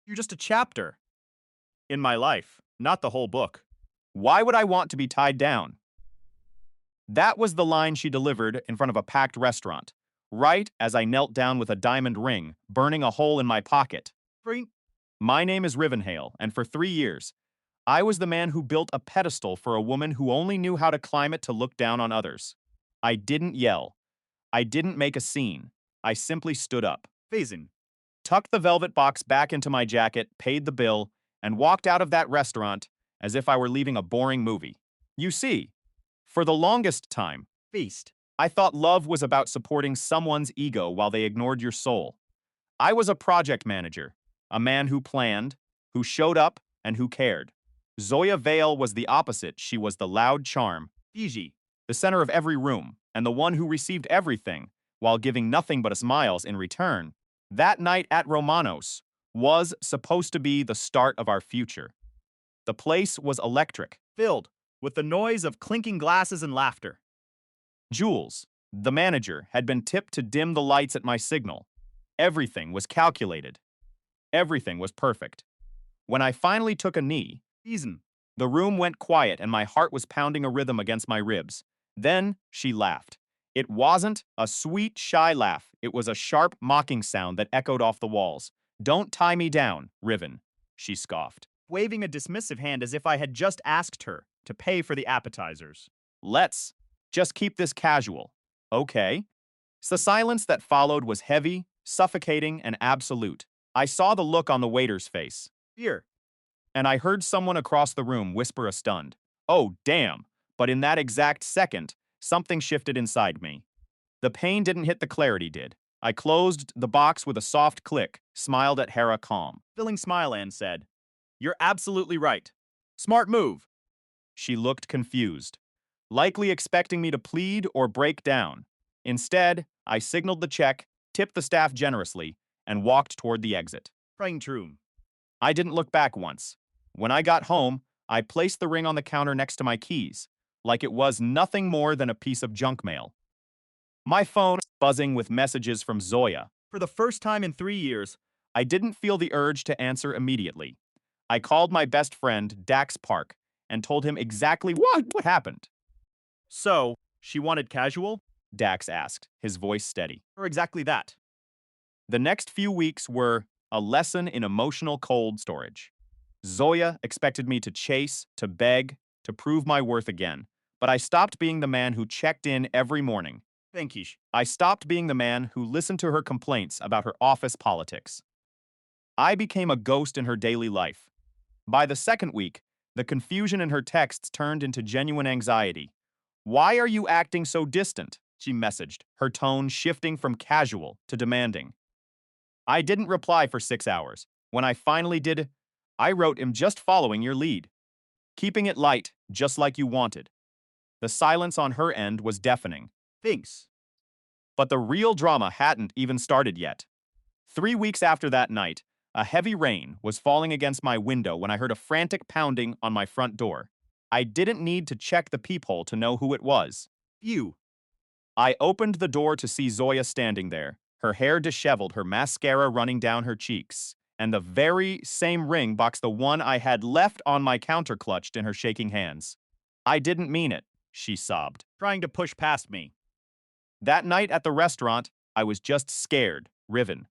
You're just a chapter in my life, not the whole book. Why would I want to be tied down? That was the line she delivered in front of a packed restaurant, right as I knelt down with a diamond ring, burning a hole in my pocket. Free. My name is Rivenhale, and for 3 years, I was the man who built a pedestal for a woman who only knew how to climb it to look down on others. I didn't yell. I didn't make a scene. I simply stood up. Phasing. Tucked the velvet box back into my jacket, paid the bill, and walked out of that restaurant as if I were leaving a boring movie. You see, for the longest time, Feast, I thought love was about supporting someone's ego while they ignored your soul. I was a project manager, a man who planned, who showed up, and who cared. Zoya Vale was the opposite. She was the loud charm, Fiji, the center of every room, and the one who received everything, while giving nothing but smiles in return. That night at Romanos was supposed to be the start of our future. The place was electric, filled with the noise of clinking glasses and laughter. Jules, the manager, had been tipped to dim the lights at my signal. Everything was calculated. Everything was perfect. When I finally took a knee, the room went quiet and my heart was pounding a rhythm against my ribs. Then she laughed. It wasn't a sweet, shy laugh. It was a sharp, mocking sound that echoed off the walls. "Don't tie me down, Riven," she scoffed, waving a dismissive hand as if I had just asked her to pay for the appetizers. "Let's just keep this casual, okay?" The silence that followed was heavy, suffocating, and absolute. I saw the look on the waiter's face. Fear. And I heard someone across the room whisper a stunned, "Oh, damn." But in that exact second, something shifted inside me. The pain didn't hit, the clarity did. I closed the box with a soft click, smiled at Hera calm. Filling smile and said, "You're absolutely right. Smart move." She looked confused, likely expecting me to plead or break down. Instead, I signaled the check, tipped the staff generously, and walked toward the exit. Praying true. I didn't look back once. When I got home, I placed the ring on the counter next to my keys, like it was nothing more than a piece of junk mail. My phone buzzing with messages from Zoya. For the first time in 3 years, I didn't feel the urge to answer immediately. I called my best friend, Dax Park, and told him exactly what happened. "So, she wanted casual?" Dax asked, his voice steady. "Or exactly that?" The next few weeks were a lesson in emotional cold storage. Zoya expected me to chase, to beg, to prove my worth again. But I stopped being the man who checked in every morning. Thank you. I stopped being the man who listened to her complaints about her office politics. I became a ghost in her daily life. By the second week, the confusion in her texts turned into genuine anxiety. "Why are you acting so distant?" she messaged, her tone shifting from casual to demanding. I didn't reply for 6 hours. When I finally did, I wrote, "I'm just following your lead. Keeping it light, just like you wanted." The silence on her end was deafening. Thanks. But the real drama hadn't even started yet. 3 weeks after that night, a heavy rain was falling against my window when I heard a frantic pounding on my front door. I didn't need to check the peephole to know who it was. You. I opened the door to see Zoya standing there, her hair disheveled, her mascara running down her cheeks, and the very same ring box, the one I had left on my counter, clutched in her shaking hands. "I didn't mean it," she sobbed, trying to push past me. That night at the restaurant, I was just scared, Riven.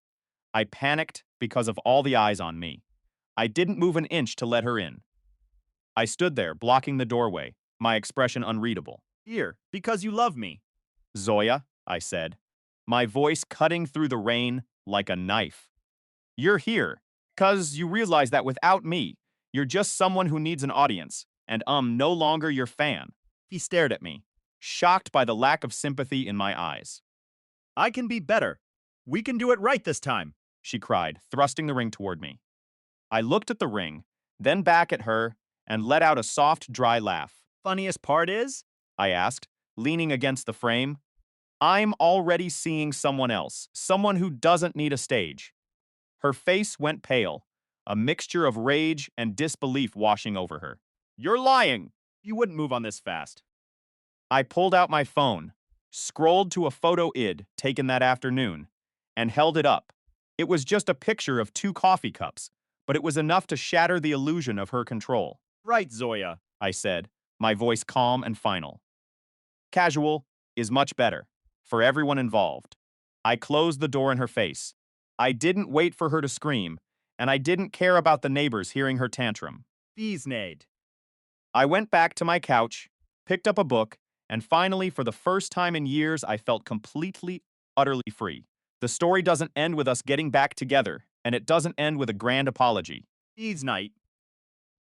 I panicked because of all the eyes on me. I didn't move an inch to let her in. I stood there, blocking the doorway, my expression unreadable. "Here, because you love me." "Zoya," I said, my voice cutting through the rain like a knife. "You're here, 'cause you realize that without me, you're just someone who needs an audience, and no longer your fan." He stared at me, shocked by the lack of sympathy in my eyes. "I can be better. We can do it right this time," she cried, thrusting the ring toward me. I looked at the ring, then back at her, and let out a soft, dry laugh. "Funniest part is?" I asked, leaning against the frame. "I'm already seeing someone else, someone who doesn't need a stage." Her face went pale, a mixture of rage and disbelief washing over her. "You're lying! You wouldn't move on this fast." I pulled out my phone, scrolled to a photo I'd taken that afternoon, and held it up. It was just a picture of 2 coffee cups, but it was enough to shatter the illusion of her control. Right, Zoya, I said, my voice calm and final. Casual is much better for everyone involved. I closed the door in her face. I didn't wait for her to scream, and I didn't care about the neighbors hearing her tantrum. Beesnade. I went back to my couch, picked up a book, and finally, for the first time in years, I felt completely, utterly free. The story doesn't end with us getting back together, and it doesn't end with a grand apology. Bees night.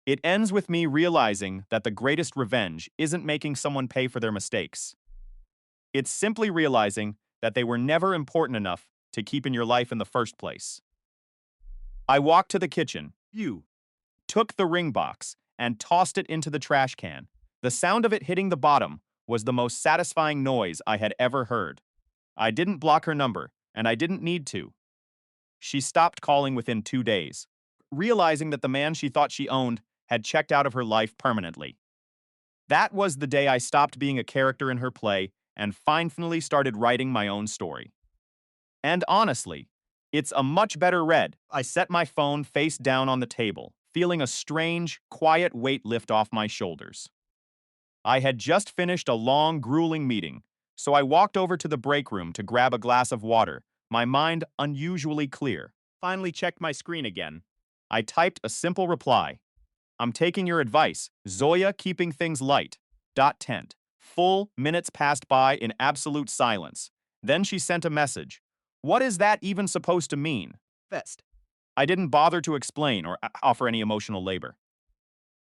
It ends with me realizing that the greatest revenge isn't making someone pay for their mistakes. It's simply realizing that they were never important enough to keep in your life in the first place. I walked to the kitchen, You. took the ring box, and tossed it into the trash can. The sound of it hitting the bottom was the most satisfying noise I had ever heard. I didn't block her number, and I didn't need to. She stopped calling within 2 days, realizing that the man she thought she owned had checked out of her life permanently. That was the day I stopped being a character in her play and finally started writing my own story. And honestly, it's a much better read. I set my phone face down on the table, feeling a strange, quiet weight lift off my shoulders. I had just finished a long, grueling meeting, so I walked over to the break room to grab a glass of water, my mind unusually clear. Finally checked my screen again. I typed a simple reply. I'm taking your advice. Zoya keeping things light. Tent. Full minutes passed by in absolute silence. Then she sent a message. What is that even supposed to mean? Fest. I didn't bother to explain or offer any emotional labor.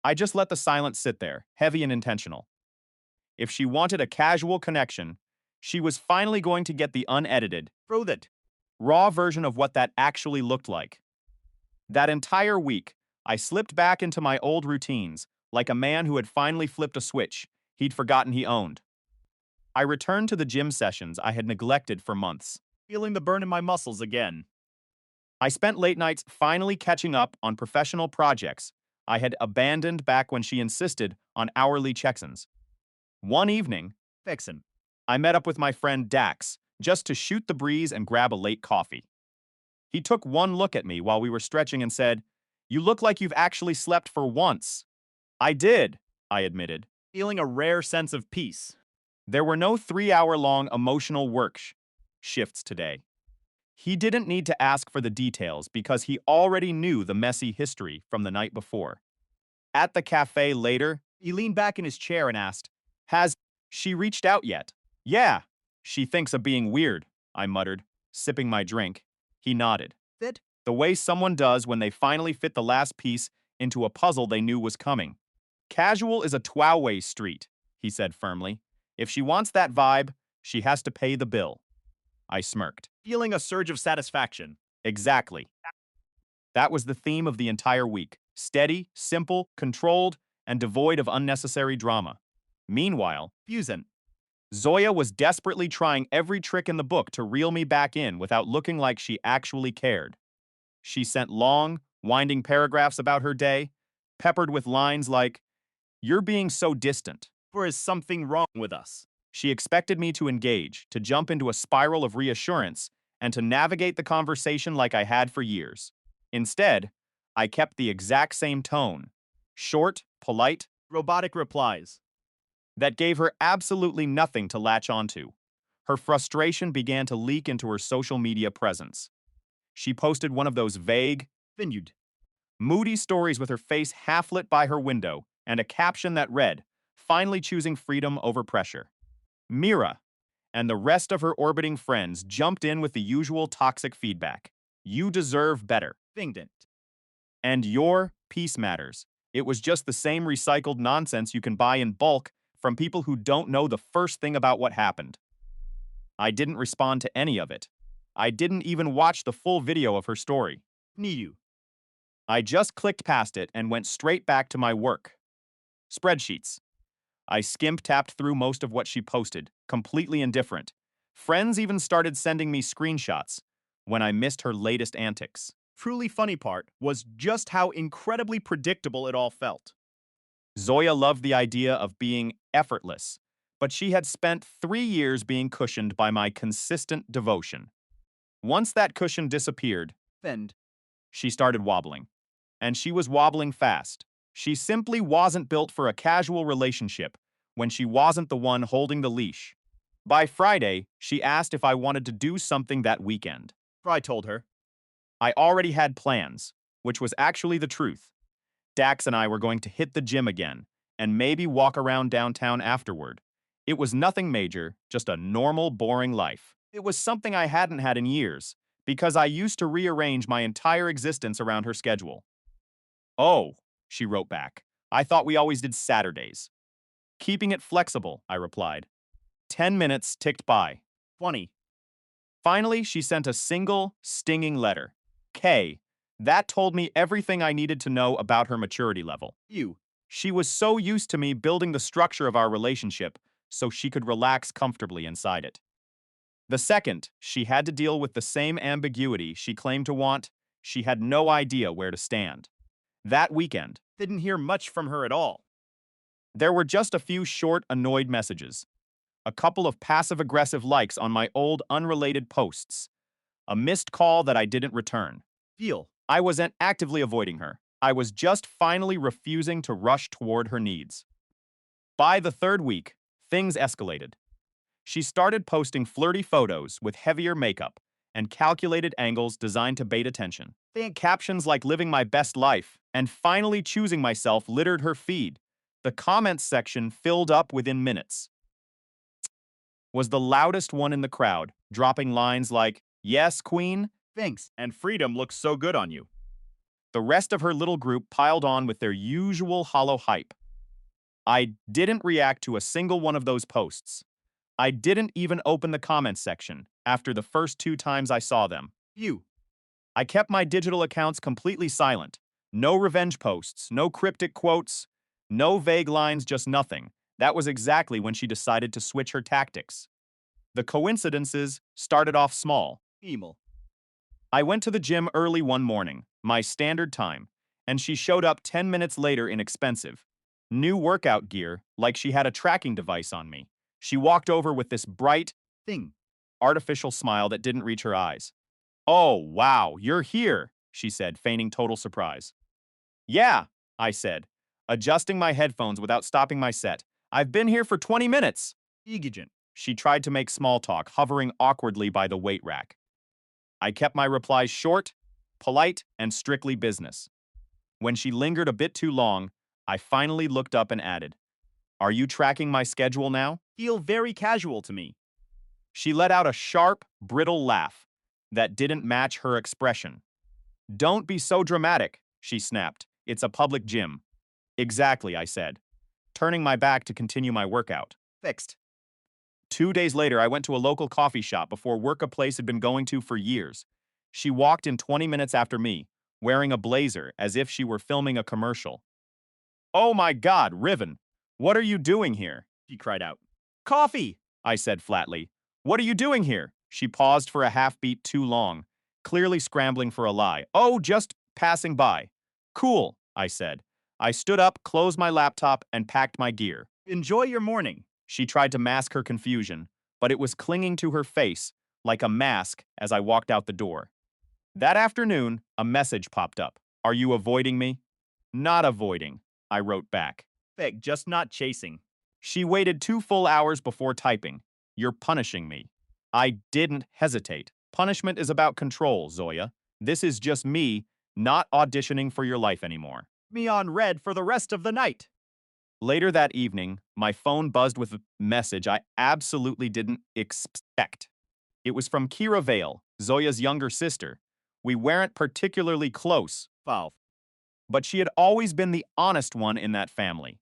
I just let the silence sit there, heavy and intentional. If she wanted a casual connection, she was finally going to get the unedited, Throw that. raw version of what that actually looked like. That entire week, I slipped back into my old routines, like a man who had finally flipped a switch he'd forgotten he owned. I returned to the gym sessions I had neglected for months. Feeling the burn in my muscles again. I spent late nights finally catching up on professional projects I had abandoned back when she insisted on hourly check-ins. One evening, Fixin'. I met up with my friend Dax just to shoot the breeze and grab a late coffee. He took one look at me while we were stretching and said, "You look like you've actually slept for once." I did, I admitted. Feeling a rare sense of peace. There were no 3-hour-long emotional work shifts today. He didn't need to ask for the details because he already knew the messy history from the night before. At the cafe later, He leaned back in his chair and asked, has she reached out yet? Yeah, she thinks of being weird, I muttered, sipping my drink. He nodded. Fit? The way someone does when they finally fit the last piece into a puzzle they knew was coming. Casual is a two-way street, he said firmly. If she wants that vibe, she has to pay the bill. I smirked. Feeling a surge of satisfaction. Exactly. That was the theme of the entire week. Steady, simple, controlled, and devoid of unnecessary drama. Meanwhile, Fusin'. Zoya was desperately trying every trick in the book to reel me back in without looking like she actually cared. She sent long, winding paragraphs about her day, peppered with lines like, "You're being so distant." For is something wrong with us? She expected me to engage, to jump into a spiral of reassurance, and to navigate the conversation like I had for years. Instead, I kept the exact same tone, short, polite, Robotic replies. that gave her absolutely nothing to latch onto. Her frustration began to leak into her social media presence. She posted one of those vague, Vineyard. moody stories with her face half lit by her window and a caption that read, "Finally choosing freedom over pressure." Mira and the rest of her orbiting friends jumped in with the usual toxic feedback. You deserve better. Vingdant. And your peace matters. It was just the same recycled nonsense you can buy in bulk from people who don't know the first thing about what happened. I didn't respond to any of it. I didn't even watch the full video of her story. Niu. I just clicked past it and went straight back to my work. Spreadsheets. I tapped through most of what she posted, completely indifferent. Friends even started sending me screenshots when I missed her latest antics. Truly funny part was just how incredibly predictable it all felt. Zoya loved the idea of being effortless, but she had spent 3 years being cushioned by my consistent devotion. Once that cushion disappeared, Fend. she started wobbling. and she was wobbling fast. She simply wasn't built for a casual relationship when she wasn't the one holding the leash. By Friday, she asked if I wanted to do something that weekend. I told her. I already had plans, which was actually the truth. Dax and I were going to hit the gym again, and maybe walk around downtown afterward. It was nothing major, just a normal, boring life. It was something I hadn't had in years, because I used to rearrange my entire existence around her schedule. Oh, she wrote back. I thought we always did Saturdays. Keeping it flexible, I replied. 10 minutes ticked by. Funny. Finally, she sent a single, stinging letter. K. That told me everything I needed to know about her maturity level. You. She was so used to me building the structure of our relationship so she could relax comfortably inside it. The second, she had to deal with the same ambiguity she claimed to want. She had no idea where to stand. That weekend, Didn't hear much from her at all. there were just a few short, annoyed messages, a couple of passive-aggressive likes on my old, unrelated posts, a missed call that I didn't return. Feel. I wasn't actively avoiding her. I was just finally refusing to rush toward her needs. By the third week, things escalated. She started posting flirty photos with heavier makeup and calculated angles designed to bait attention. Captions like living my best life and finally choosing myself littered her feed. The comments section filled up within minutes. Was the loudest one in the crowd, dropping lines like, "Yes, queen." Thanks. And freedom looks so good on you. The rest of her little group piled on with their usual hollow hype. I didn't react to a single one of those posts. I didn't even open the comments section after the first 2 times I saw them. You. I kept my digital accounts completely silent. No revenge posts, no cryptic quotes, no vague lines, just nothing. That was exactly when she decided to switch her tactics. The coincidences started off small. Email. I went to the gym early one morning, my standard time, and she showed up 10 minutes later in expensive, new workout gear like she had a tracking device on me. She walked over with this bright, Thing. artificial smile that didn't reach her eyes. "Oh, wow, you're here," she said, feigning total surprise. "Yeah," I said, adjusting my headphones without stopping my set. "I've been here for 20 minutes." Egigent. She tried to make small talk, hovering awkwardly by the weight rack. I kept my replies short, polite, and strictly business. When she lingered a bit too long, I finally looked up and added, "Are you tracking my schedule now?" Feel very casual to me. She let out a sharp, brittle laugh that didn't match her expression. "Don't be so dramatic," she snapped. "It's a public gym." "Exactly," I said, turning my back to continue my workout. Fixed. 2 days later, I went to a local coffee shop before work a place had been going to for years. She walked in 20 minutes after me, wearing a blazer as if she were filming a commercial. "Oh my God, Riven, what are you doing here?" She cried out. Coffee! I said flatly. "What are you doing here?" She paused for a half beat too long, clearly scrambling for a lie. "Oh, just passing by." "Cool," I said. I stood up, closed my laptop, and packed my gear. Enjoy your morning. She tried to mask her confusion, but it was clinging to her face like a mask as I walked out the door. That afternoon, a message popped up. "Are you avoiding me?" "Not avoiding," I wrote back. Fake, just not chasing. She waited 2 full hours before typing. "You're punishing me." I didn't hesitate. Punishment is about control, Zoya. This is just me not auditioning for your life anymore. Me on red for the rest of the night. Later that evening, my phone buzzed with a message I absolutely didn't expect. It was from Kira Vale, Zoya's younger sister. We weren't particularly close, Valve. but she had always been the honest one in that family.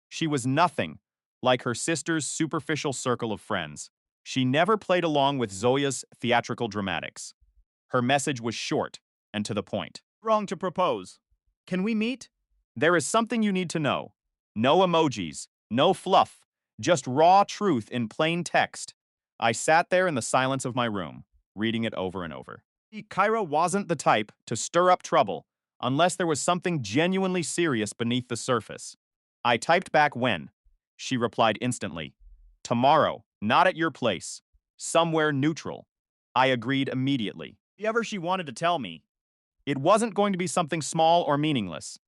She was nothing like her sister's superficial circle of friends. She never played along with Zoya's theatrical dramatics. Her message was short and to the point. Wrong to propose. Can we meet? There is something you need to know. No emojis, no fluff, just raw truth in plain text. I sat there in the silence of my room, reading it over and over. Kyra wasn't the type to stir up trouble unless there was something genuinely serious beneath the surface. I typed back when. She replied instantly. "Tomorrow, not at your place. Somewhere neutral." I agreed immediately. If ever she wanted to tell me. It wasn't going to be something small or meaningless.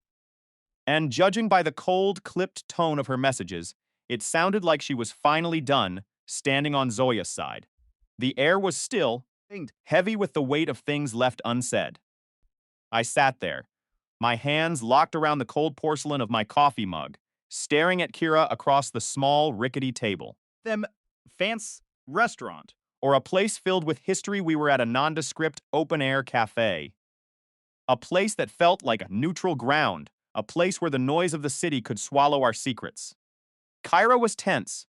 And judging by the cold, clipped tone of her messages, it sounded like she was finally done standing on Zoya's side. The air was still, heavy with the weight of things left unsaid. I sat there, my hands locked around the cold porcelain of my coffee mug, staring at Kira across the small, rickety table. Them fancy restaurant. Or a place filled with history. We were at a nondescript open-air cafe. A place that felt like a neutral ground, a place where the noise of the city could swallow our secrets. Kyra was tense,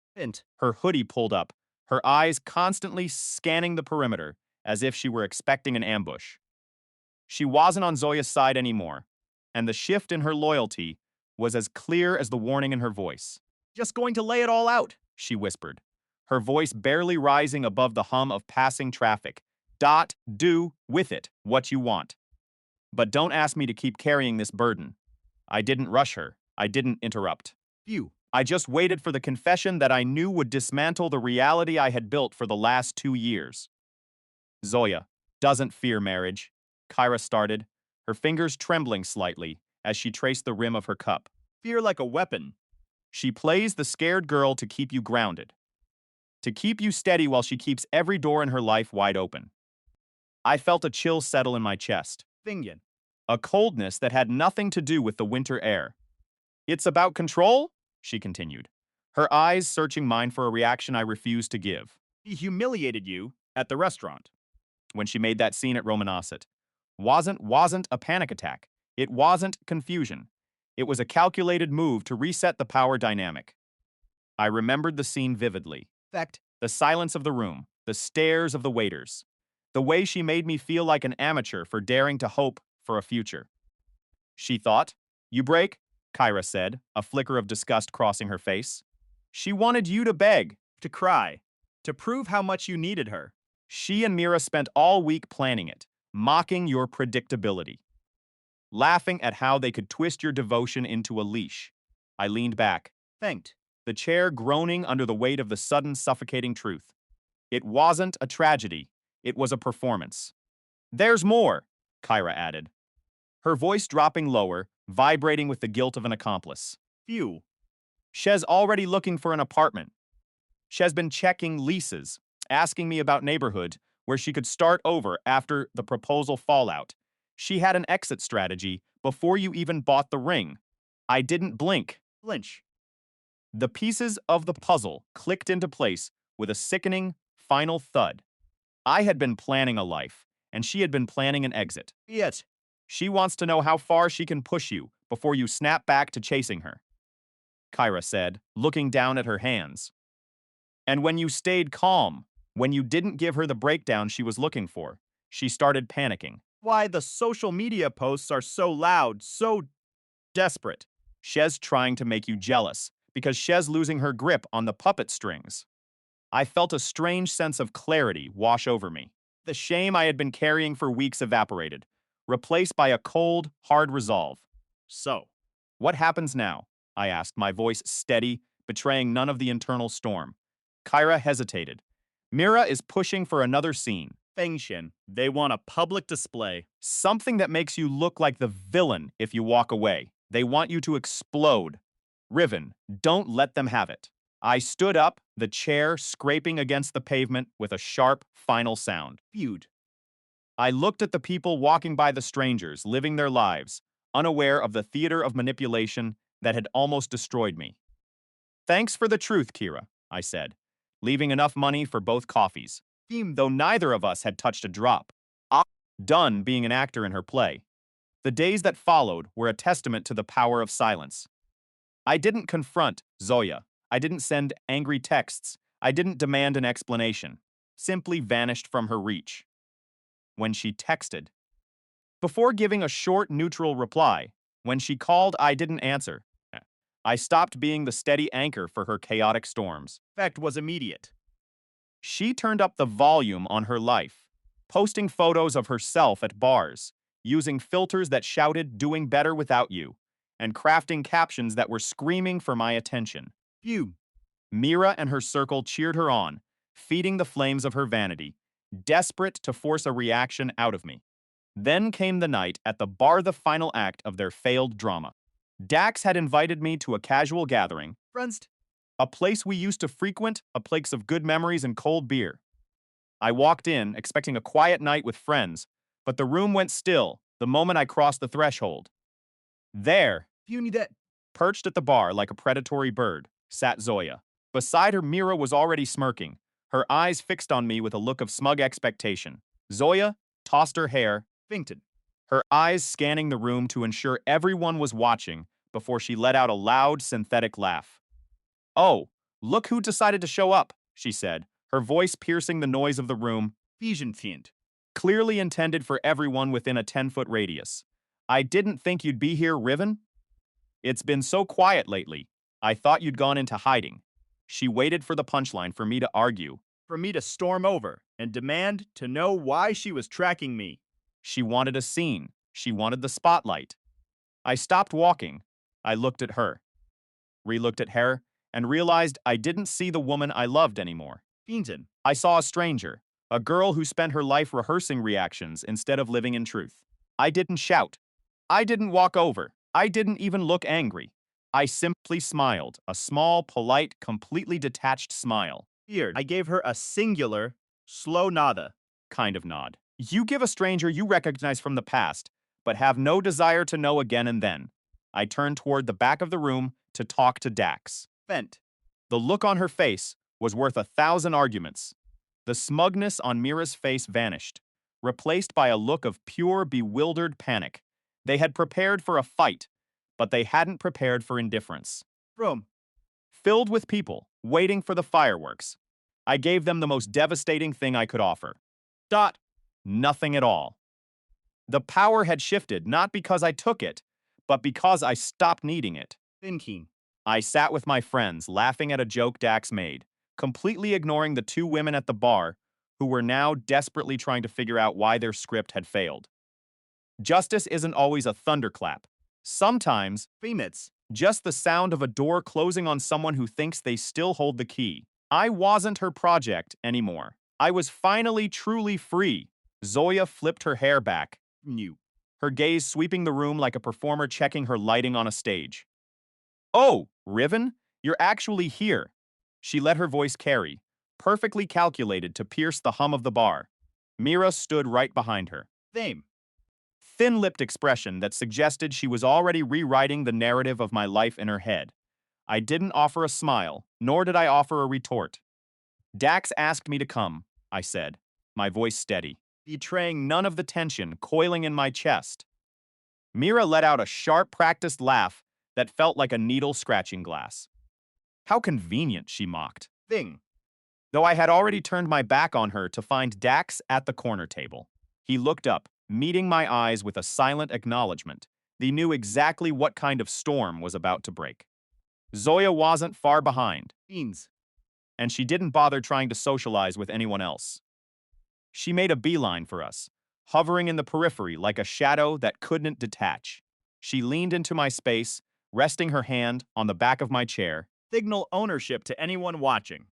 her hoodie pulled up, her eyes constantly scanning the perimeter, as if she were expecting an ambush. She wasn't on Zoya's side anymore, and the shift in her loyalty was as clear as the warning in her voice. Just going to lay it all out, she whispered, her voice barely rising above the hum of passing traffic. Do with it what you want. But don't ask me to keep carrying this burden. I didn't rush her. I didn't interrupt. I just waited for the confession that I knew would dismantle the reality I had built for the last 2 years. Zoya doesn't fear marriage, Kyra started, her fingers trembling slightly as she traced the rim of her cup. Fear like a weapon. She plays the scared girl to keep you grounded, to keep you steady while she keeps every door in her life wide open. I felt a chill settle in my chest. Thingen. A coldness that had nothing to do with the winter air. It's about control? She continued, her eyes searching mine for a reaction I refused to give. He humiliated you at the restaurant. When she made that scene at Romanacet, wasn't a panic attack. It wasn't confusion. It was a calculated move to reset the power dynamic. I remembered the scene vividly. The silence of the room, the stares of the waiters, the way she made me feel like an amateur for daring to hope for a future. She thought, "You break," Kyra said, a flicker of disgust crossing her face. She wanted you to beg, to cry, to prove how much you needed her. She and Mira spent all week planning it, mocking your predictability, laughing at how they could twist your devotion into a leash. I leaned back, the chair groaning under the weight of the sudden suffocating truth. It wasn't a tragedy. It was a performance. There's more, Kyra added, her voice dropping lower, vibrating with the guilt of an accomplice. She's already looking for an apartment. She's been checking leases, asking me about neighborhood where she could start over after the proposal fallout. She had an exit strategy before you even bought the ring. I didn't blink. The pieces of the puzzle clicked into place with a sickening, final thud. I had been planning a life, and she had been planning an exit. She wants to know how far she can push you before you snap back to chasing her, Kyra said, looking down at her hands. And when you stayed calm, when you didn't give her the breakdown she was looking for, she started panicking. Why the social media posts are so loud, so desperate. She's trying to make you jealous, because she's losing her grip on the puppet strings. I felt a strange sense of clarity wash over me. The shame I had been carrying for weeks evaporated, replaced by a cold, hard resolve. So, what happens now? I asked, my voice steady, betraying none of the internal storm. Kyra hesitated. Mira is pushing for another scene. Fengshin. They want a public display. Something that makes you look like the villain if you walk away. They want you to explode. Riven, don't let them have it. I stood up, the chair scraping against the pavement with a sharp, final sound. I looked at the people walking by, the strangers, living their lives, unaware of the theater of manipulation that had almost destroyed me. Thanks for the truth, Kira, I said, leaving enough money for both coffees, though neither of us had touched a drop. Done being an actor in her play. The days that followed were a testament to the power of silence. I didn't confront Zoya. I didn't send angry texts. I didn't demand an explanation. Simply vanished from her reach. When she texted, before giving a short, neutral reply, when she called, I didn't answer. I stopped being the steady anchor for her chaotic storms. Effect was immediate. She turned up the volume on her life, posting photos of herself at bars, using filters that shouted doing better without you, and crafting captions that were screaming for my attention. Mira and her circle cheered her on, feeding the flames of her vanity, desperate to force a reaction out of me. Then came the night at the bar, the final act of their failed drama. Dax had invited me to a casual gathering, Friends, a place we used to frequent, a place of good memories and cold beer. I walked in, expecting a quiet night with friends, but the room went still the moment I crossed the threshold. There, you need that. perched at the bar like a predatory bird, sat Zoya. Beside her, Mira was already smirking, her eyes fixed on me with a look of smug expectation. Zoya tossed her hair, Fainted. her eyes scanning the room to ensure everyone was watching before she let out a loud, synthetic laugh. "Oh, look who decided to show up," she said, her voice piercing the noise of the room, Vision fiend. clearly intended for everyone within a 10-foot radius. "I didn't think you'd be here, Riven. It's been so quiet lately. I thought you'd gone into hiding." She waited for the punchline for me to argue. For me to storm over and demand to know why she was tracking me. She wanted a scene. She wanted the spotlight. I stopped walking. I looked at her, re-looked at her, and realized I didn't see the woman I loved anymore. Fiendin. I saw a stranger, a girl who spent her life rehearsing reactions instead of living in truth. I didn't shout. I didn't walk over. I didn't even look angry. I simply smiled, a small, polite, completely detached smile. Weird. I gave her a singular, slow nada. Kind of nod. You give a stranger you recognize from the past, but have no desire to know again and then. I turned toward the back of the room to talk to Dax. Vent. The look on her face was worth 1,000 arguments. The smugness on Mira's face vanished, replaced by a look of pure, bewildered panic. They had prepared for a fight, but they hadn't prepared for indifference. Room. Filled with people, waiting for the fireworks. I gave them the most devastating thing I could offer. Dot. Nothing at all. The power had shifted not because I took it, but because I stopped needing it. Thinking. I sat with my friends, laughing at a joke Dax made, completely ignoring the two women at the bar who were now desperately trying to figure out why their script had failed. Justice isn't always a thunderclap. Sometimes, Femits. just the sound of a door closing on someone who thinks they still hold the key. I wasn't her project anymore. I was finally truly free. Zoya flipped her hair back, New. her gaze sweeping the room like a performer checking her lighting on a stage. "Oh, Riven, you're actually here." She let her voice carry, perfectly calculated to pierce the hum of the bar. Mira stood right behind her. Fame. Thin-lipped expression that suggested she was already rewriting the narrative of my life in her head. I didn't offer a smile, nor did I offer a retort. "Dax asked me to come," I said, my voice steady, betraying none of the tension coiling in my chest. Mira let out a sharp, practiced laugh that felt like a needle scratching glass. "How convenient," she mocked, Thing. though I had already turned my back on her to find Dax at the corner table. He looked up, meeting my eyes with a silent acknowledgement. He knew exactly what kind of storm was about to break. Zoya wasn't far behind, Beans. and she didn't bother trying to socialize with anyone else. She made a beeline for us, hovering in the periphery like a shadow that couldn't detach. She leaned into my space, resting her hand on the back of my chair. Signal ownership to anyone watching.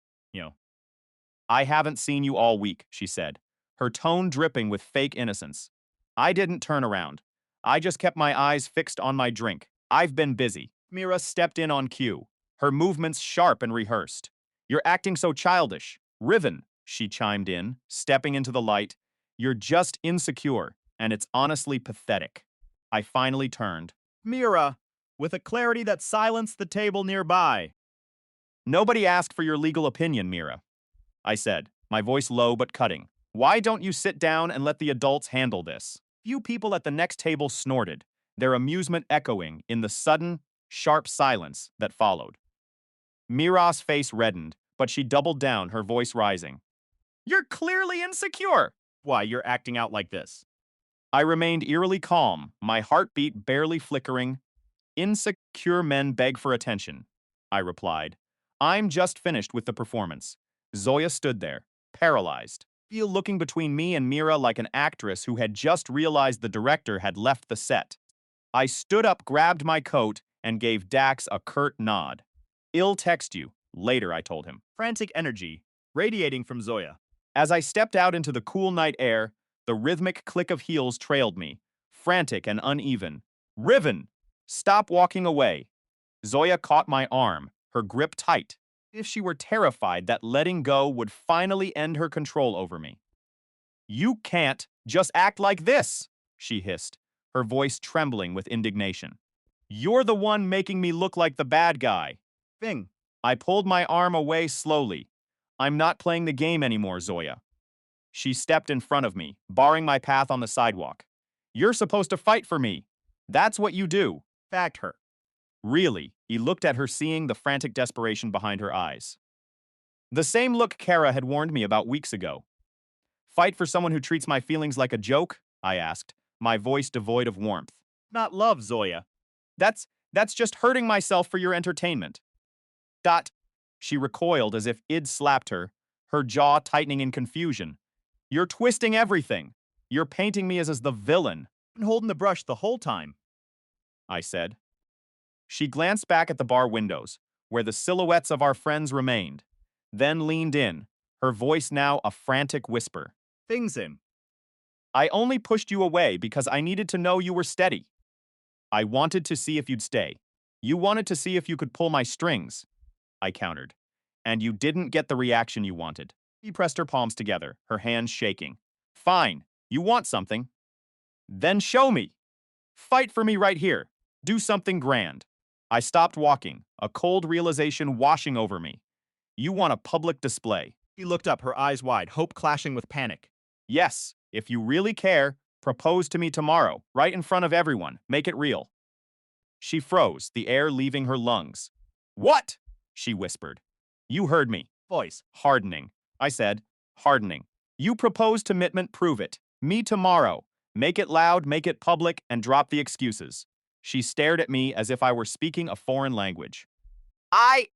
"I haven't seen you all week," she said, her tone dripping with fake innocence. I didn't turn around. I just kept my eyes fixed on my drink. "I've been busy." Mira stepped in on cue, her movements sharp and rehearsed. "You're acting so childish." "Riven," she chimed in, stepping into the light. "You're just insecure, and it's honestly pathetic." I finally turned. Mira. With a clarity that silenced the table nearby. "Nobody asked for your legal opinion, Mira," I said, my voice low but cutting. "Why don't you sit down and let the adults handle this?" Few people at the next table snorted, their amusement echoing in the sudden, sharp silence that followed. Mira's face reddened, but she doubled down, her voice rising. "You're clearly insecure." Why you're acting out like this? I remained eerily calm, my heartbeat barely flickering. "Insecure men beg for attention," I replied. "I'm just finished with the performance." Zoya stood there, paralyzed, looking between me and Mira like an actress who had just realized the director had left the set. I stood up, grabbed my coat, and gave Dax a curt nod. "I'll text you later," I told him. Frantic energy radiating from Zoya. As I stepped out into the cool night air, The rhythmic click of heels trailed me, frantic and uneven. Riven! Stop walking away. Zoya caught my arm, her grip tight, if she were terrified that letting go would finally end her control over me. You can't just act like this, she hissed, her voice trembling with indignation. You're the one making me look like the bad guy. Thing. I pulled my arm away slowly. I'm not playing the game anymore, Zoya. She stepped in front of me, barring my path on the sidewalk. You're supposed to fight for me. That's what you do. Fact her. Really, he looked at her, seeing the frantic desperation behind her eyes. The same look Kara had warned me about weeks ago. Fight for someone who treats my feelings like a joke? I asked, my voice devoid of warmth. Not love, Zoya. That's just hurting myself for your entertainment. Dot. She recoiled as if Id slapped her, her jaw tightening in confusion. You're twisting everything. You're painting me as the villain. Been holding the brush the whole time, I said. She glanced back at the bar windows, where the silhouettes of our friends remained, then leaned in, her voice now a frantic whisper. Things in. I only pushed you away because I needed to know you were steady. I wanted to see if you'd stay. You wanted to see if you could pull my strings, I countered. And you didn't get the reaction you wanted. She pressed her palms together, her hands shaking. Fine, you want something. Then show me. Fight for me right here. Do something grand. I stopped walking, a cold realization washing over me. You want a public display. She looked up, her eyes wide, hope clashing with panic. Yes, if you really care, propose to me tomorrow, right in front of everyone. Make it real. She froze, the air leaving her lungs. What? She whispered. You heard me. Voice. Hardening. I said, hardening. You propose commitment, prove it. Me tomorrow. Make it loud, make it public, and drop the excuses. She stared at me as if I were speaking a foreign language. I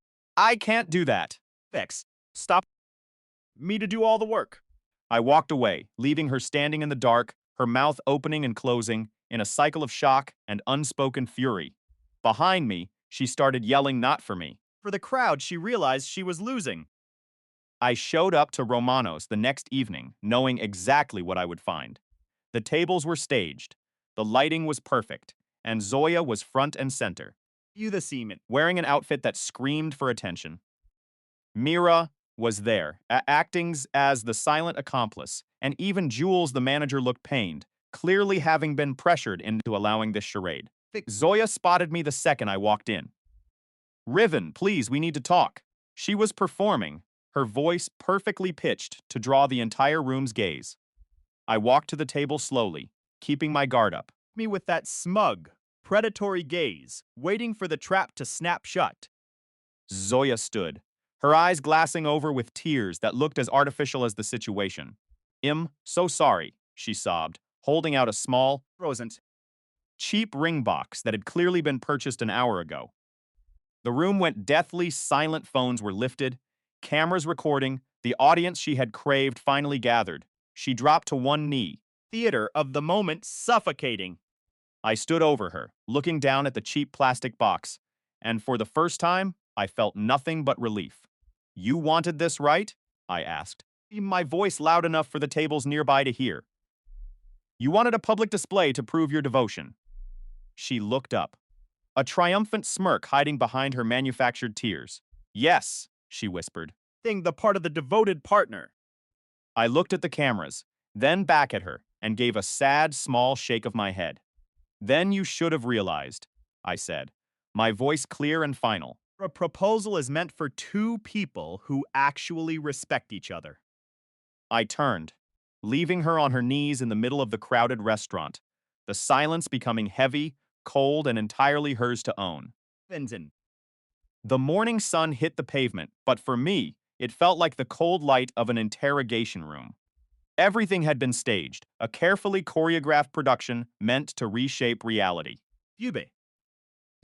can't do that. Vex. Stop. Me to do all the work. I walked away, leaving her standing in the dark, her mouth opening and closing, in a cycle of shock and unspoken fury. Behind me, she started yelling not for me. For the crowd, she realized she was losing. I showed up to Romano's the next evening, knowing exactly what I would find. The tables were staged, the lighting was perfect, and Zoya was front and center. You the seaman. Wearing an outfit that screamed for attention. Mira was there, acting as the silent accomplice, and even Jules, the manager, looked pained, clearly having been pressured into allowing this charade. Zoya spotted me the second I walked in. Riven, please, we need to talk. She was performing, her voice perfectly pitched to draw the entire room's gaze. I walked to the table slowly, keeping my guard up. Me with that smug, predatory gaze, waiting for the trap to snap shut. Zoya stood, her eyes glassing over with tears that looked as artificial as the situation. So sorry, she sobbed, holding out a small, Frozen. cheap ring box that had clearly been purchased an hour ago. The room went deathly silent, phones were lifted, cameras recording, the audience she had craved finally gathered. She dropped to one knee. Theater of the moment suffocating. I stood over her, looking down at the cheap plastic box, and for the first time, I felt nothing but relief. You wanted this, right? I asked, my voice loud enough for the tables nearby to hear. You wanted a public display to prove your devotion. She looked up, a triumphant smirk hiding behind her manufactured tears. Yes, she whispered. Thing the part of the devoted partner. I looked at the cameras, then back at her, and gave a sad, small shake of my head. Then you should have realized, I said, my voice clear and final. A proposal is meant for two people who actually respect each other. I turned, leaving her on her knees in the middle of the crowded restaurant, the silence becoming heavy, cold, and entirely hers to own. Vincent. The morning sun hit the pavement, but for me, it felt like the cold light of an interrogation room. Everything had been staged, a carefully choreographed production meant to reshape reality. Yube.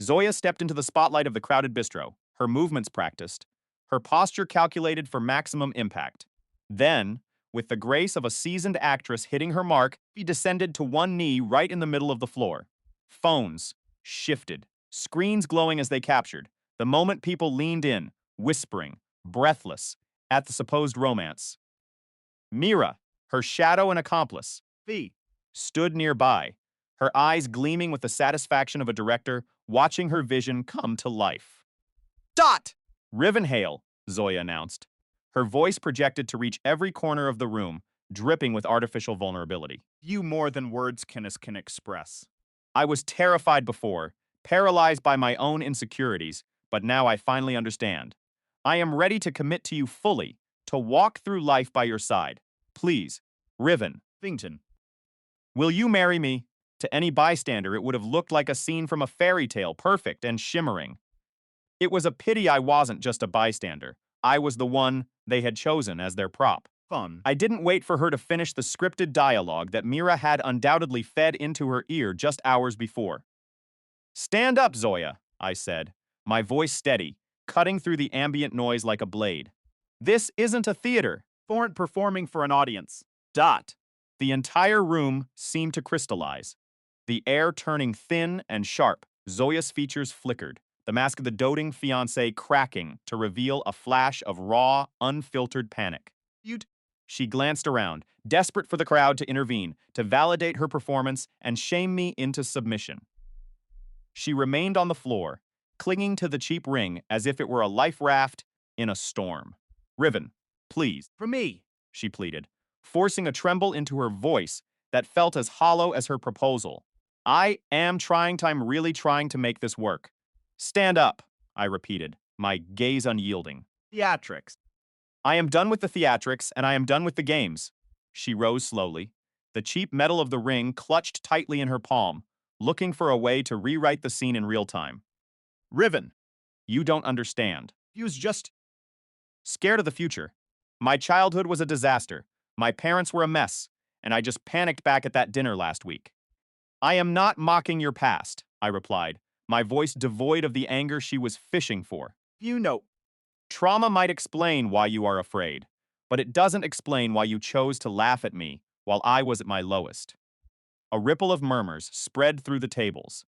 Zoya stepped into the spotlight of the crowded bistro, her movements practiced, her posture calculated for maximum impact. Then, with the grace of a seasoned actress hitting her mark, she descended to one knee right in the middle of the floor. Phones shifted, screens glowing as they captured, the moment people leaned in, whispering, breathless, at the supposed romance. Mira, her shadow and accomplice, Fee. stood nearby, her eyes gleaming with the satisfaction of a director watching her vision come to life. Dot! Rivenhale, Zoya announced. Her voice projected to reach every corner of the room, dripping with artificial vulnerability. You more than words can express. I was terrified before, paralyzed by my own insecurities, but now I finally understand. I am ready to commit to you fully, to walk through life by your side. Please, Riven, Fington. will you marry me? To any bystander, it would have looked like a scene from a fairy tale, perfect and shimmering. It was a pity I wasn't just a bystander. I was the one they had chosen as their prop. Fun. I didn't wait for her to finish the scripted dialogue that Mira had undoubtedly fed into her ear just hours before. Stand up, Zoya, I said, my voice steady, cutting through the ambient noise like a blade. This isn't a theater. Foreign performing for an audience. Dot. The entire room seemed to crystallize. The air turning thin and sharp, Zoya's features flickered, the mask of the doting fiancé cracking to reveal a flash of raw, unfiltered panic. You'd. She glanced around, desperate for the crowd to intervene, to validate her performance and shame me into submission. She remained on the floor, clinging to the cheap ring as if it were a life raft in a storm. Riven, please, For me. she pleaded, forcing a tremble into her voice that felt as hollow as her proposal. I'm really trying to make this work. Stand up, I repeated, my gaze unyielding. Theatrics. I am done with the theatrics, and I am done with the games. She rose slowly, the cheap metal of the ring clutched tightly in her palm, looking for a way to rewrite the scene in real time. Riven. You don't understand. He was just. Scared of the future. My childhood was a disaster. My parents were a mess, and I just panicked back at that dinner last week. I am not mocking your past, I replied, my voice devoid of the anger she was fishing for. You know. Trauma might explain why you are afraid, but it doesn't explain why you chose to laugh at me while I was at my lowest. A ripple of murmurs spread through the tables.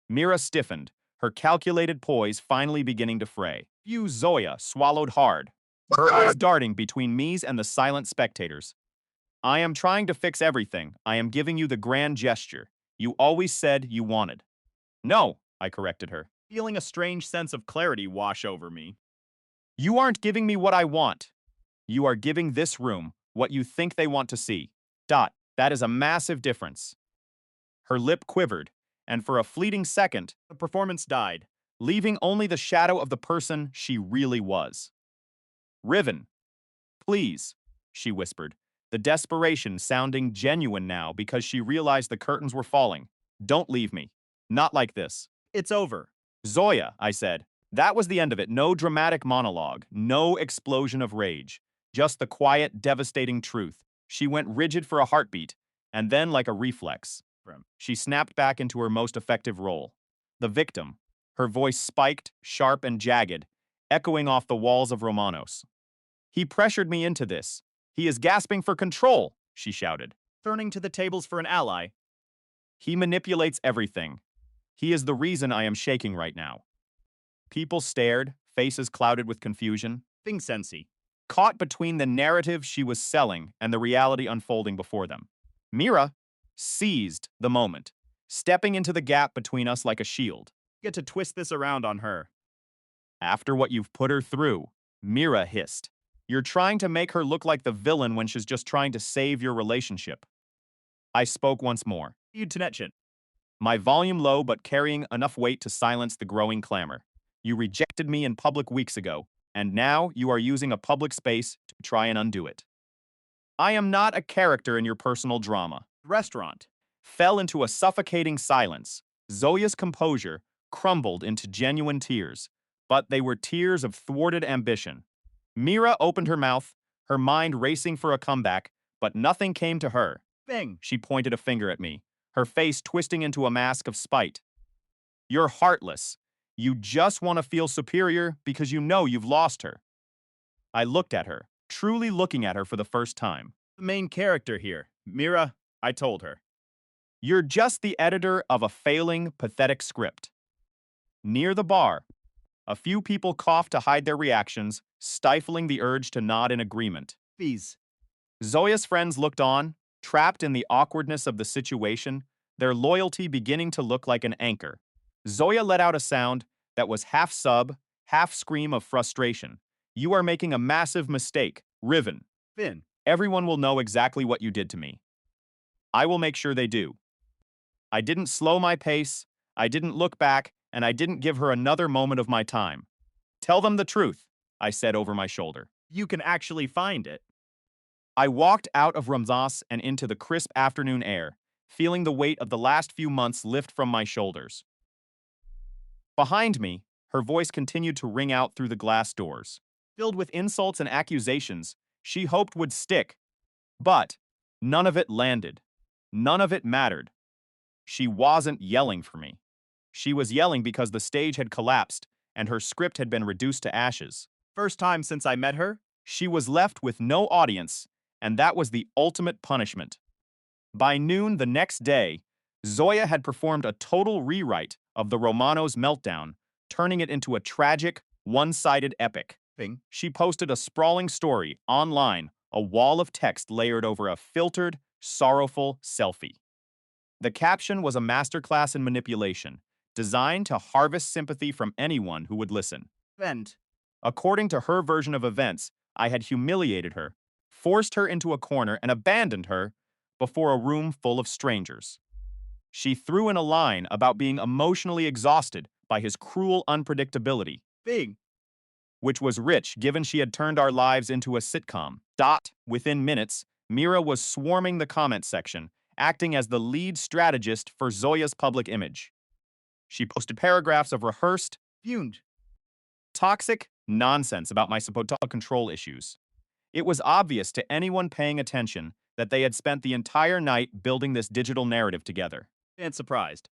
Mira stiffened, her calculated poise finally beginning to fray. Zoya swallowed hard, her eyes darting between me's and the silent spectators. I am trying to fix everything. I am giving you the grand gesture you always said you wanted. No, I corrected her. Feeling a strange sense of clarity wash over me. You aren't giving me what I want. You are giving this room what you think they want to see. That is a massive difference. Her lip quivered, and for a fleeting second, The performance died. leaving only the shadow of the person she really was. Riven, please, she whispered, the desperation sounding genuine now because she realized the curtains were falling. Don't leave me. Not like this. It's over. Zoya, I said. That was the end of it. No dramatic monologue, no explosion of rage. Just the quiet, devastating truth. She went rigid for a heartbeat, and then, like a reflex, she snapped back into her most effective role. The victim, her voice spiked, sharp, and jagged, echoing off the walls of Romanos. He pressured me into this. He is gasping for control, she shouted. Turning to the tables for an ally. He manipulates everything. He is the reason I am shaking right now. People stared, faces clouded with confusion. Thing Sensi. Caught between the narrative she was selling and the reality unfolding before them. Mira seized the moment, stepping into the gap between us like a shield. Get to twist this around on her. After what you've put her through, Mira hissed. You're trying to make her look like the villain when she's just trying to save your relationship. I spoke once more, You'd Tenetchin. my volume low but carrying enough weight to silence the growing clamor. You rejected me in public weeks ago, and now you are using a public space to try and undo it. I am not a character in your personal drama. Restaurant. Fell into a suffocating silence. Zoya's composure crumbled into genuine tears, but they were tears of thwarted ambition. Mira opened her mouth, her mind racing for a comeback, but nothing came to her. Bing. She pointed a finger at me, her face twisting into a mask of spite. You're heartless. You just want to feel superior because you know you've lost her. I looked at her, truly looking at her for the first time. The main character here. Mira, I told her. You're just the editor of a failing, pathetic script. Near the bar, a few people coughed to hide their reactions, stifling the urge to nod in agreement. Fees. Zoya's friends looked on, trapped in the awkwardness of the situation, their loyalty beginning to look like an anchor. Zoya let out a sound that was half sub, half scream of frustration. You are making a massive mistake, Riven. Finn. Everyone will know exactly what you did to me. I will make sure they do. I didn't slow my pace, I didn't look back, and I didn't give her another moment of my time. Tell them the truth, I said over my shoulder. You can actually find it. I walked out of Ramzas and into the crisp afternoon air, feeling the weight of the last few months lift from my shoulders. Behind me, her voice continued to ring out through the glass doors. Filled with insults and accusations she hoped would stick, but none of it landed. None of it mattered. She wasn't yelling for me. She was yelling because the stage had collapsed and her script had been reduced to ashes. First time since I met her? She was left with no audience, and that was the ultimate punishment. By noon the next day, Zoya had performed a total rewrite of the Romano's meltdown, turning it into a tragic, one-sided epic. She posted a sprawling story online, a wall of text layered over a filtered, sorrowful selfie. The caption was a masterclass in manipulation, designed to harvest sympathy from anyone who would listen. Vent. According to her version of events, I had humiliated her, forced her into a corner, and abandoned her before a room full of strangers. She threw in a line about being emotionally exhausted by his cruel unpredictability, Big. which was rich given she had turned our lives into a sitcom. Within minutes, Mira was swarming the comment section, acting as the lead strategist for Zoya's public image. She posted paragraphs of rehearsed, Fumed. toxic nonsense about my supposed control issues. It was obvious to anyone paying attention that they had spent the entire night building this digital narrative together. And surprised.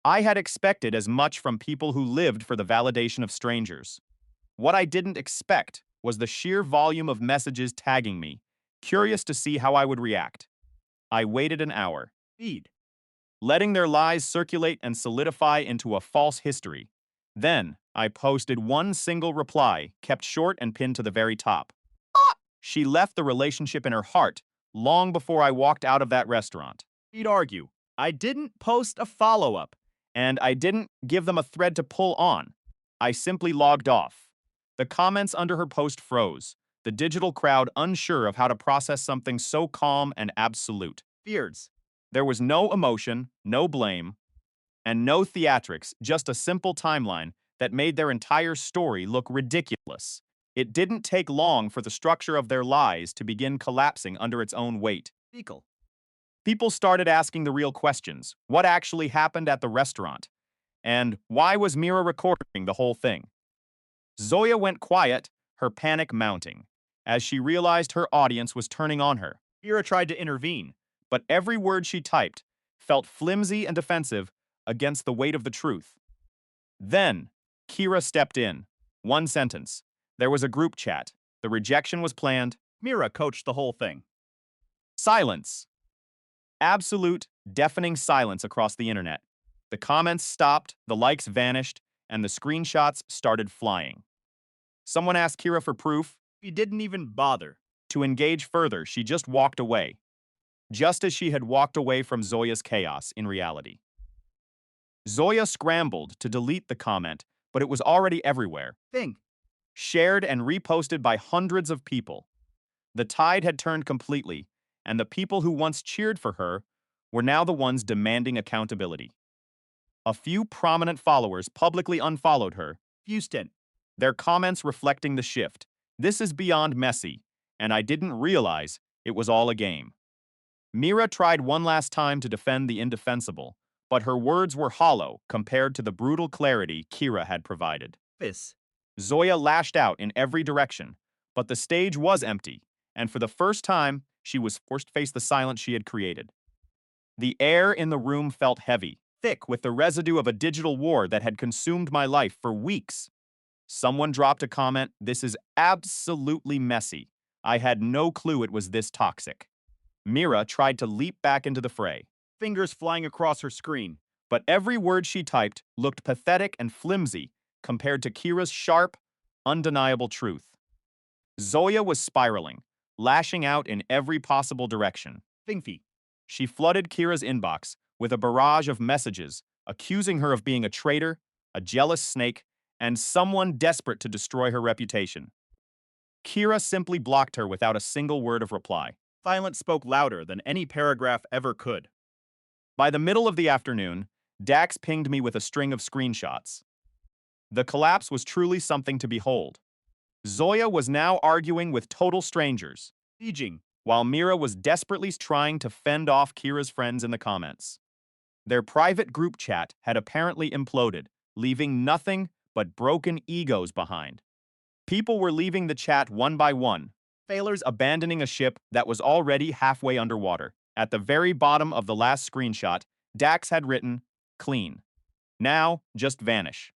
I had expected as much from people who lived for the validation of strangers. What I didn't expect was the sheer volume of messages tagging me, curious to see how I would react. I waited an hour, Feed. letting their lies circulate and solidify into a false history. Then, I posted one single reply, kept short and pinned to the very top. She left the relationship in her heart long before I walked out of that restaurant. He'd argue. I didn't post a follow-up. And I didn't give them a thread to pull on. I simply logged off. The comments under her post froze, the digital crowd unsure of how to process something so calm and absolute. Fears. There was no emotion, no blame, and no theatrics, just a simple timeline that made their entire story look ridiculous. It didn't take long for the structure of their lies to begin collapsing under its own weight. Fecal. People started asking the real questions. What actually happened at the restaurant? And why was Mira recording the whole thing? Zoya went quiet, her panic mounting, as she realized her audience was turning on her. Mira tried to intervene. But every word she typed felt flimsy and defensive against the weight of the truth. Then, Kira stepped in. One sentence. There was a group chat. The rejection was planned. Mira coached the whole thing. Silence. Absolute, deafening silence across the internet. The comments stopped, the likes vanished, and the screenshots started flying. Someone asked Kira for proof. He didn't even bother. To engage further, she just walked away. Just as she had walked away from Zoya's chaos in reality. Zoya scrambled to delete the comment, but it was already everywhere. Thing. Shared and reposted by hundreds of people. The tide had turned completely, and the people who once cheered for her were now the ones demanding accountability. A few prominent followers publicly unfollowed her, Houston. their comments reflecting the shift. This is beyond messy, and I didn't realize it was all a game. Mira tried one last time to defend the indefensible, but her words were hollow compared to the brutal clarity Kira had provided. This. Zoya lashed out in every direction, but the stage was empty, and for the first time, she was forced to face the silence she had created. The air in the room felt heavy, thick with the residue of a digital war that had consumed my life for weeks. Someone dropped a comment, "This is absolutely messy. I had no clue it was this toxic." Mira tried to leap back into the fray, Fingers flying across her screen. but every word she typed looked pathetic and flimsy compared to Kira's sharp, undeniable truth. Zoya was spiraling, lashing out in every possible direction. Finfy. She flooded Kira's inbox with a barrage of messages accusing her of being a traitor, a jealous snake, and someone desperate to destroy her reputation. Kira simply blocked her without a single word of reply. Silence spoke louder than any paragraph ever could. By the middle of the afternoon, Dax pinged me with a string of screenshots. The collapse was truly something to behold. Zoya was now arguing with total strangers, Sieging. while Mira was desperately trying to fend off Kira's friends in the comments. Their private group chat had apparently imploded, leaving nothing but broken egos behind. People were leaving the chat one by one, sailors abandoning a ship that was already halfway underwater. At the very bottom of the last screenshot, Dax had written, "Clean. Now, just vanish.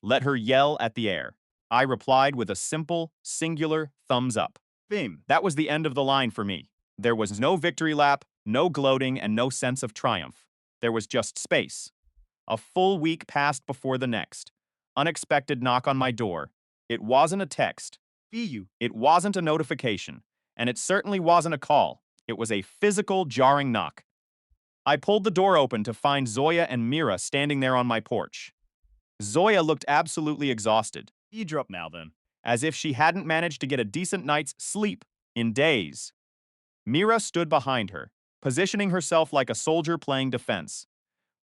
Let her yell at the air." I replied with a simple, singular thumbs up. Bim. That was the end of the line for me. There was no victory lap, no gloating, and no sense of triumph. There was just space. A full week passed before the next. Unexpected knock on my door. It wasn't a text. You. It wasn't a notification. And it certainly wasn't a call. It was a physical, jarring knock. I pulled the door open to find Zoya and Mira standing there on my porch. Zoya looked absolutely exhausted, Eavesdrop now then. as if she hadn't managed to get a decent night's sleep in days. Mira stood behind her, positioning herself like a soldier playing defense.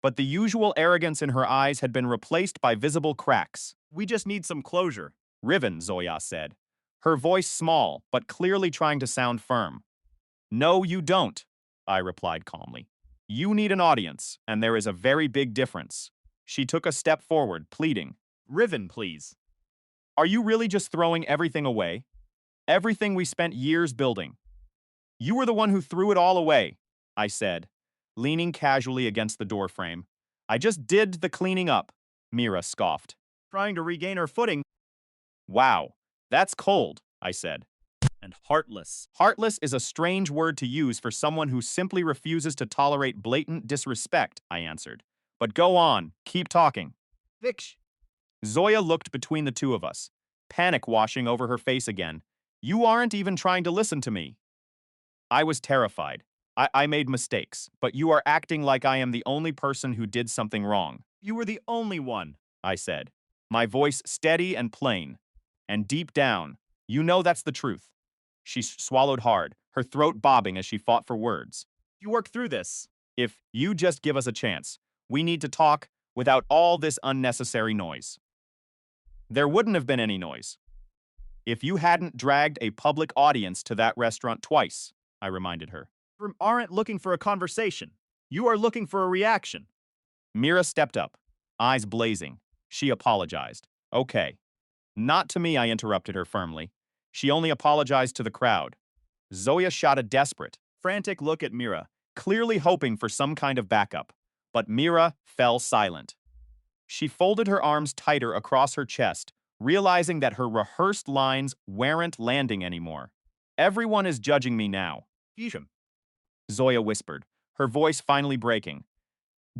But the usual arrogance in her eyes had been replaced by visible cracks. We just need some closure. Riven, Zoya said, her voice small but clearly trying to sound firm. No, you don't, I replied calmly. You need an audience, and there is a very big difference. She took a step forward, pleading. Riven, please. Are you really just throwing everything away? Everything we spent years building. You were the one who threw it all away, I said, leaning casually against the doorframe. I just did the cleaning up, Mira scoffed. Trying to regain her footing. Wow, that's cold, I said. And heartless. Heartless is a strange word to use for someone who simply refuses to tolerate blatant disrespect, I answered. But go on, keep talking. Vix. Zoya looked between the two of us, panic washing over her face again. You aren't even trying to listen to me. I was terrified. I made mistakes, but you are acting like I am the only person who did something wrong. You were the only one, I said, my voice steady and plain. And deep down, you know that's the truth. She swallowed hard, her throat bobbing as she fought for words. You work through this. If you just give us a chance, we need to talk without all this unnecessary noise. There wouldn't have been any noise if you hadn't dragged a public audience to that restaurant twice, I reminded her. You aren't looking for a conversation. You are looking for a reaction. Mira stepped up, eyes blazing. She apologized. Okay. Not to me, I interrupted her firmly. She only apologized to the crowd. Zoya shot a desperate, frantic look at Mira, clearly hoping for some kind of backup. But Mira fell silent. She folded her arms tighter across her chest, realizing that her rehearsed lines weren't landing anymore. Everyone is judging me now, Isham. Zoya whispered, her voice finally breaking.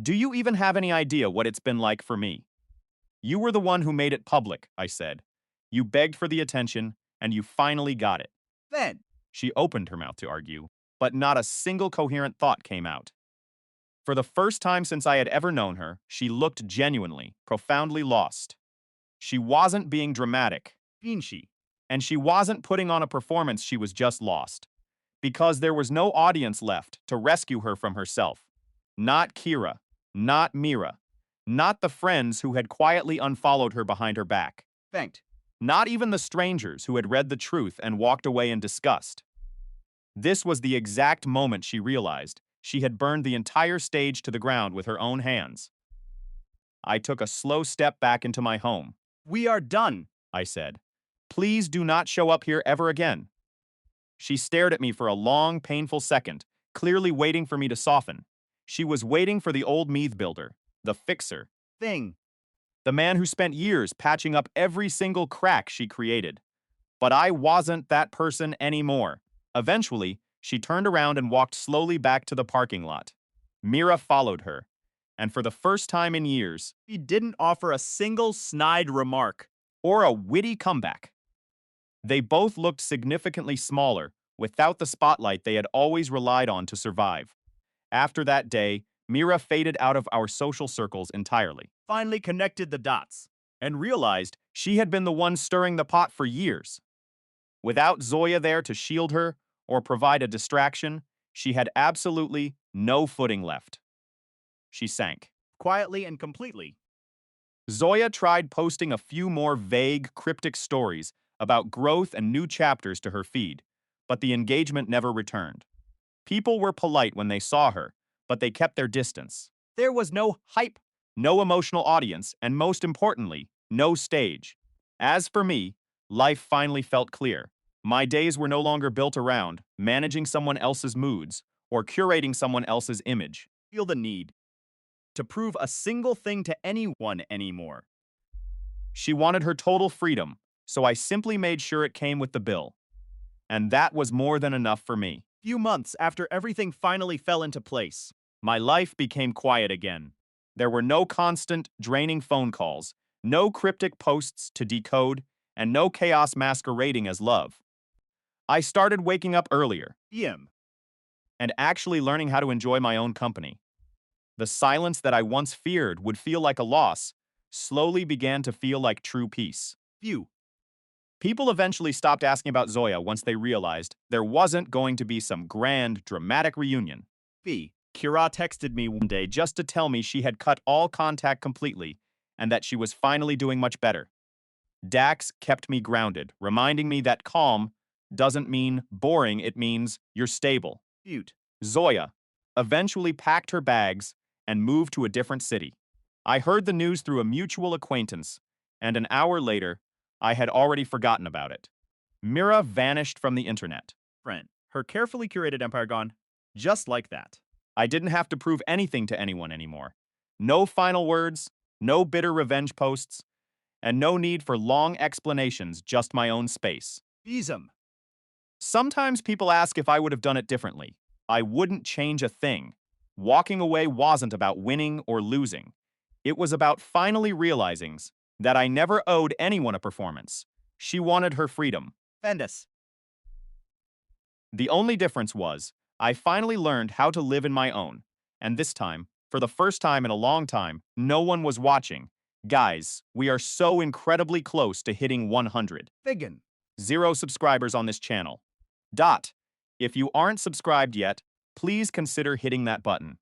Do you even have any idea what it's been like for me? You were the one who made it public, I said. You begged for the attention, and you finally got it. Then. She opened her mouth to argue, but not a single coherent thought came out. For the first time since I had ever known her, she looked genuinely, profoundly lost. She wasn't being dramatic. Finchi. And she wasn't putting on a performance, she was just lost. Because there was no audience left to rescue her from herself. Not Kira, not Mira, not the friends who had quietly unfollowed her behind her back. Thanked. Not even the strangers who had read the truth and walked away in disgust. This was the exact moment she realized she had burned the entire stage to the ground with her own hands. I took a slow step back into my home. We are done, I said. Please do not show up here ever again. She stared at me for a long, painful second, clearly waiting for me to soften. She was waiting for the old Meath builder, the fixer. Thing. The man who spent years patching up every single crack she created. But I wasn't that person anymore. Eventually, she turned around and walked slowly back to the parking lot. Mira followed her, and for the first time in years, He didn't offer a single snide remark. or a witty comeback. They both looked significantly smaller, without the spotlight they had always relied on to survive. After that day, Mira faded out of our social circles entirely. Finally connected the dots and realized She had been the one stirring the pot for years. Without Zoya there to shield her or provide a distraction, she had absolutely no footing left. She sank. quietly and completely. Zoya tried posting a few more vague, cryptic stories about growth and new chapters to her feed, but the engagement never returned. People were polite when they saw her, but they kept their distance. There was no hype, no emotional audience, and most importantly, no stage. As for me, life finally felt clear. My days were no longer built around managing someone else's moods or curating someone else's image. Feel the need to prove a single thing to anyone anymore. She wanted her total freedom, so I simply made sure it came with the bill. And that was more than enough for me. Few months after everything finally fell into place, My life became quiet again. There were no constant, draining phone calls, no cryptic posts to decode, and no chaos masquerading as love. I started waking up earlier PM, and actually learning how to enjoy my own company. The silence that I once feared would feel like a loss slowly began to feel like true peace. few, People eventually stopped asking about Zoya once they realized there wasn't going to be some grand, dramatic reunion. fee. Kira texted me one day Just to tell me she had cut all contact completely and that she was finally doing much better. Dax kept me grounded, reminding me that calm doesn't mean boring, it means you're stable. feud. Zoya eventually packed her bags and moved to a different city. I heard the news through a mutual acquaintance, and an hour later, I had already forgotten about it. Mira vanished from the internet. Friend. Her carefully curated empire gone, just like that. I didn't have to prove anything to anyone anymore. No final words, no bitter revenge posts, and no need for long explanations, just my own space. Besom. Sometimes people ask if I would have done it differently. I wouldn't change a thing. Walking away wasn't about winning or losing. It was about finally realizing that I never owed anyone a performance. She wanted her freedom. Bendis. The only difference was, I finally learned how to live in my own. And this time, for the first time in a long time, no one was watching. Guys, we are so incredibly close to hitting 100. Figgin. 0 subscribers on this channel. If you aren't subscribed yet, please consider hitting that button.